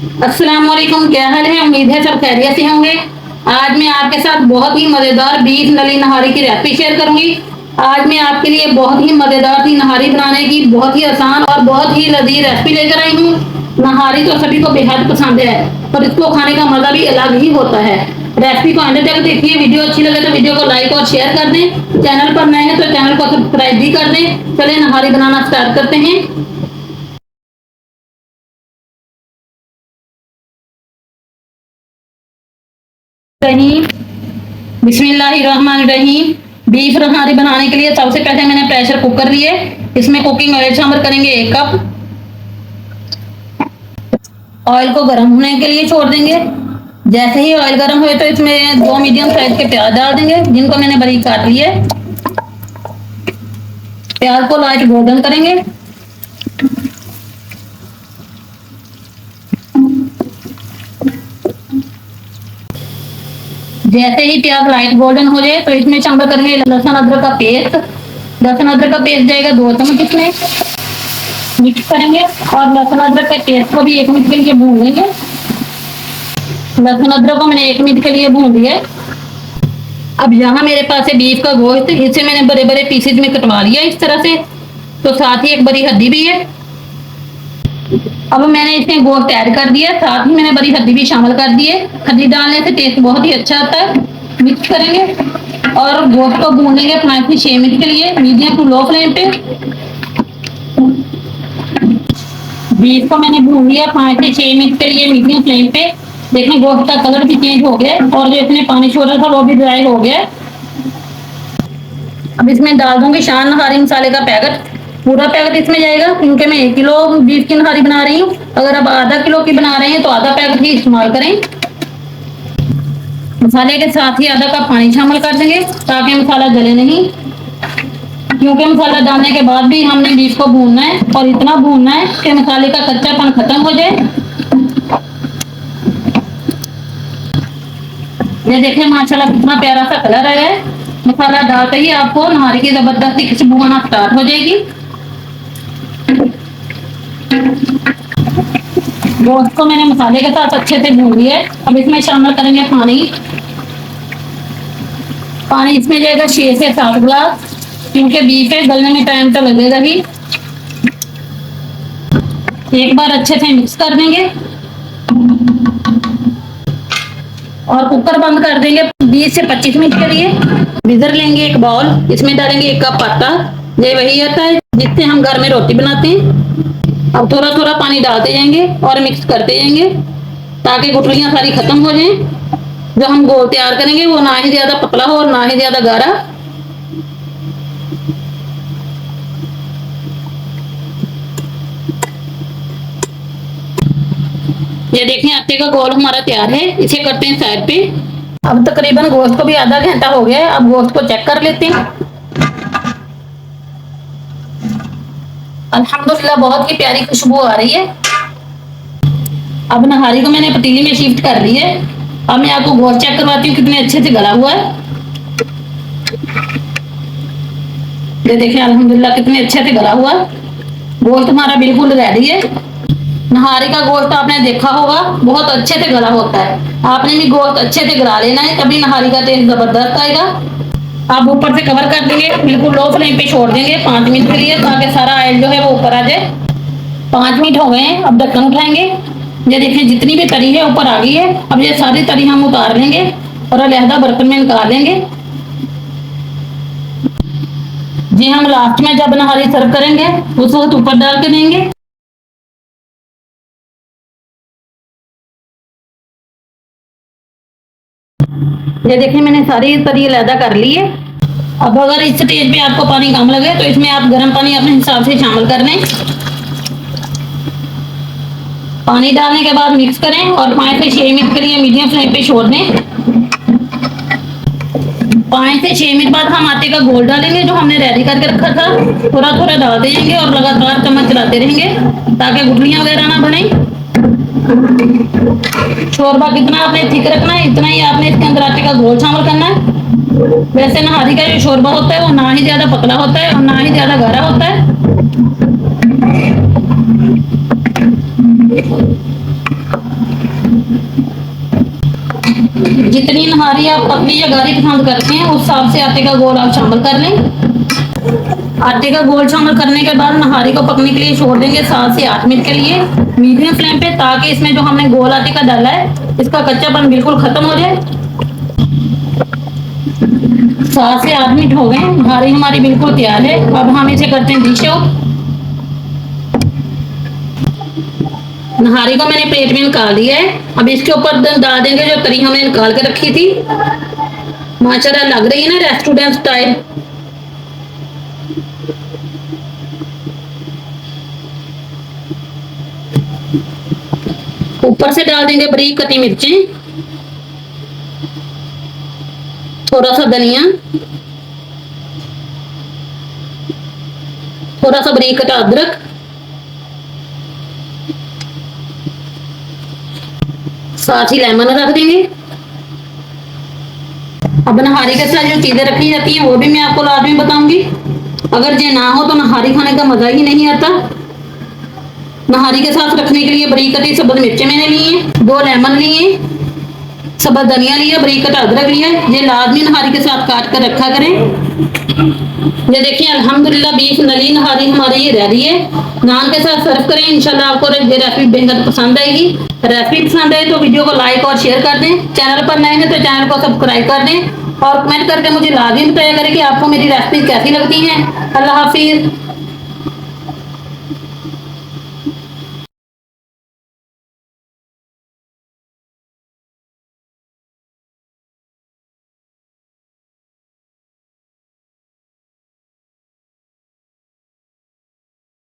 अस्सलाम वालेकुम, क्या हाल है? उम्मीद है सब खैरियत से होंगे। आज मैं आपके साथ बहुत ही मजेदार बीफ नली नहारी की रेसिपी शेयर करूंगी। आज मैं आपके लिए बहुत ही मजेदार सी नहारी बनाने की बहुत ही आसान और बहुत ही लजीज रेसिपी लेकर आई हूँ। नहारी तो सभी को बेहद पसंद है, पर इसको खाने का मजा भी अलग ही होता है। रेसिपी को अंत तक देखिए। वीडियो अच्छी लगे तो वीडियो को लाइक और शेयर कर दें। चैनल पर नए हैं तो चैनल को सब्सक्राइब भी कर दें। चले नहारी बनाना स्टार्ट करते हैं। रहीम बिस्मिल्लाहिर्रहमानिर्रहीम। बीफ नहारी बनाने के लिए सबसे पहले मैंने प्रेशर कुकर लिए। इसमें कुकिंग ऑयल शामिल करेंगे 1 कप। ऑयल को गर्म होने के लिए छोड़ देंगे। जैसे ही ऑयल गर्म हुए तो इसमें 2 मीडियम साइज के प्याज डाल देंगे, जिनको मैंने बारीक काट लिए। प्याज को लाइट गोल्डन करेंगे। जैसे ही प्याज लाइट गोल्डन हो जाए तो इसमें शामिल करेंगे लहसुन अदरक का पेस्ट। लहसुन अदरक का पेस्ट जाएगा 2 चम्मच। इसमें मिक्स करेंगे और लहसुन अदरक के पेस्ट को भी 1 मिनट के लिए भून लेंगे। लहसुन अदरक को मैंने 1 मिनट के लिए भून लिया। अब यहाँ मेरे पास है बीफ का गोश्त। इसे मैंने बड़े बड़े पीसेज में कटवा लिया इस तरह से। तो साथ ही एक बड़ी हड्डी भी है। अब मैंने इसमें गोश्त ऐड कर दिया, साथ ही मैंने बड़ी हड्डी भी शामिल कर दी है। हड्डी डालने से टेस्ट बहुत ही अच्छा आता है। मिक्स करेंगे और गोश्त को भूनेंगे 5 से 6 मिनट के लिए मीडियम टू लो फ्लेम पे। बीफ को मैंने भून लिया 5 से 6 मिनट के लिए मीडियम फ्लेम पे। देखें गोश्त का कलर भी चेंज हो गया और जो इसमें पानी छोड़ा था वो भी ड्राई हो गया। अब इसमें डाल दूंगी शान नहारी मसाले का पैकेट। पूरा पैकेट इसमें जाएगा क्योंकि मैं 1 किलो बीफ की नहारी बना रही हूँ। अगर आप आधा किलो की बना रहे हैं तो आधा पैकेट ही इस्तेमाल करें। मसाले के साथ ही आधा कप पानी शामिल कर देंगे ताकि मसाला जले नहीं, क्योंकि मसाला डालने के बाद भी हमने बीफ को भूनना है और इतना भूनना है कि मसाले का कच्चापन खत्म हो जाए। ये देखें माशाल्लाह कितना प्यारा सा कलर आया है। मसाला डालते ही आपको नहारी की जबरदस्ती खुशबू आना स्टार्ट हो जाएगी। गोश्त को मैंने मसाले के साथ अच्छे से भून लिया है। अब इसमें शामिल करेंगे पानी। पानी इसमें जाएगा 6 से 7 गिलास, क्योंकि बीफ है गलने में टाइम तो लगेगा ही। एक बार अच्छे से मिक्स कर देंगे और कुकर बंद कर देंगे 20 से 25 मिनट के लिए। विजर लेंगे 1 बाउल, इसमें डालेंगे 1 कप आटा। ये वही आता है जिससे हम घर में रोटी बनाते हैं। अब थोड़ा थोड़ा पानी डालते जाएंगे और मिक्स करते जाएंगे ताकि गुठलियां सारी खत्म हो जाएं। जो हम गोल तैयार करेंगे वो ना ही ज्यादा पतला हो और ना ही ज्यादा गाढ़ा। ये देखें आटे का गोल हमारा तैयार है। इसे करते हैं साइड पे। अब तकरीबन गोश्त को भी आधा घंटा हो गया है। अब गोश्त को चेक कर लेते हैं। अल्हम्दुलिल्लाह बहुत ही प्यारी खुशबू आ रही है। अब नहारी को मैंने पतीली में शिफ्ट कर ली है। अब मैं आपको गोश्त चेक करवाती हूँ कितने अच्छे से गला हुआ है। ये देखें अल्हम्दुलिल्लाह कितने अच्छे से गला हुआ है। गोश्त हमारा बिल्कुल रेडी है। नहारी का गोश्त आपने देखा होगा बहुत अच्छे से गला होता है। आपने भी गोश्त अच्छे से गला लेना है, तभी नहारी का टेस्ट जबरदस्त आएगा। आप ऊपर से कवर कर देंगे, बिल्कुल लो फ्लेम पे छोड़ देंगे 5 मिनट के लिए ताकि सारा ऑयल जो है वो ऊपर आ जाए। 5 मिनट हो गए हैं। अब ढक्कन उठाएंगे। ये देखें जितनी भी तरी है ऊपर आ गई है। अब ये सारी तरी हम उतार लेंगे और अलहदा बर्तन में निकाल लेंगे। जी हम लास्ट में जब नहारी सर्व करेंगे उस वक्त ऊपर डाल के देंगे। ये देखिए मैंने सारी तरी अलहदा कर ली है। अब अगर इस स्टेज पे आपको पानी कम लगे तो इसमें आप गर्म पानी अपने हिसाब से शामिल कर लें। पानी डालने के बाद मिक्स करें और 5 से 6 मिनट के लिए मीडियम फ्लेम पे छोड़ दें। 5 से 6 मिनट बाद हम आटे का घोल डालेंगे जो हमने रेडी करके रखा था। थोड़ा थोड़ा डालते जाएंगे और लगातार चम्मच चलाते रहेंगे ताकि गुठलियां वगैरह ना बने। शोरबा कितना आपने थिक रखना है इतना ही आपने इसके अंदर आटे का घोल शामिल करना है। वैसे नहारी का जो शोरबा होता है वो ना ही ज्यादा पतला होता है और ना ही ज्यादा गाढ़ा होता है। जितनी नहारी आप पतली या गाढ़ी पसंद करते हैं उस हिसाब से आटे का गोल आप शामिल कर लें। आटे का गोल शामिल करने के बाद नहारी को पकने के लिए छोड़ देंगे 7 से 8 मिनट के लिए मीडियम फ्लेम पे, ताकि इसमें जो हमने गोल आटे का डाला है इसका कच्चापन बिल्कुल खत्म हो जाए। 7 से 8 मिनट हो गए, नहारी हमारी बिल्कुल तैयार है। अब हम इसे करते हैं डिश आउट। नहारी को मैंने प्लेट में निकाल दिया है। अब इसके ऊपर डाल देंगे जो तरी हमने निकाल के रखी थी। माशाल्लाह लग रही है ना रेस्टोरेंट स्टाइल। ऊपर से डाल देंगे बारीक कटी मिर्चें, थोड़ा सा धनिया, थोड़ा सा बारीक कटा अदरक, साथ ही लेमन रख देंगे। अब नहारी के साथ जो चीजें रखी जाती हैं वो भी मैं आपको लाजमी बताऊंगी। अगर ये ना हो तो नहारी खाने का मजा ही नहीं आता। नहारी के साथ रखने के लिए बारीक कटी सब्ज मिर्चें मैंने ली हैं, 2 लेमन लिए, सब्ज धनिया लिया, बारीक कटा अदरक लिया। ये लाजमी नहारी के साथ काट कर रखा करें। ये देखिए अल्हम्दुलिल्लाह बीफ नली नहारी हमारी ये रेडी है। नान के साथ सर्व करें। इंशाल्लाह आपको ये रेसिपी बेहद पसंद आएगी। रेसिपी पसंद आए तो वीडियो को लाइक और शेयर कर दें। चैनल पर नए हैं तो चैनल को सब्सक्राइब कर दें और कमेंट करके मुझे लाजमी बताया करें कि आपको मेरी रेसिपी कैसी लगती है। अल्लाह हाफिज।